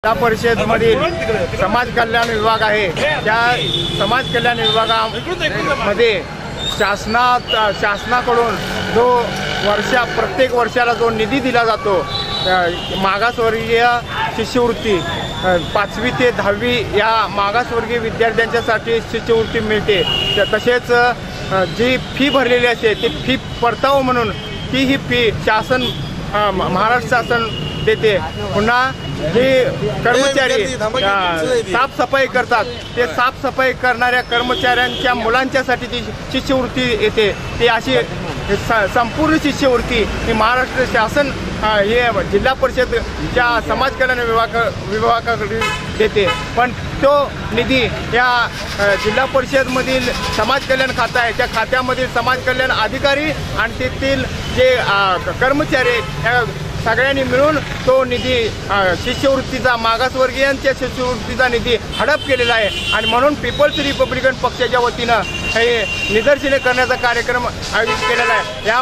जिल्हा परिषदमधील समाज कल्याण विभाग आहे। त्या समाज कल्याण विभागामध्ये शासनाकडून जो प्रत्येक वर्षाला जो निधी दिला जातो, मागासवर्गीय शिष्यवृत्ती 5वी ते 10वी या मागासवर्गीय विद्यार्थ्यांच्यासाठी शिष्यवृत्ती मिळते। तसेच जी फी भरलेली असते ती फी परतावा म्हणून ती ही फी महाराष्ट्र शासन देते। पुन्हा जे कर्मचारी साफसफाई करतात ते साफसफाई करणाऱ्या कर्मचाऱ्यांच्या मुलांच्यासाठी ती शिष्यवृत्ती येते। ती अशी संपूर्ण शिष्यवृत्ती ही महाराष्ट्र शासन हे जिल्हा परिषदच्या समाज कल्याण विभागाकडे देते। पण तो निधी या जिल्हा परिषदमधील समाज कल्याण खातं आहे, त्या खात्यामधील समाज कल्याण अधिकारी आणि तेथील जे कर्मचारी सगळ्यांनी मिळून तो निधी शिष्यवृत्तीचा मागासवर्गीयांच्या शिष्यवृत्तीचा निधी हडप केलेला आहे। आणि म्हणून पीपल्स रिपब्लिकन पक्षाच्या वतीनं हे निदर्शने करण्याचा कार्यक्रम आयोजित केलेला आहे। या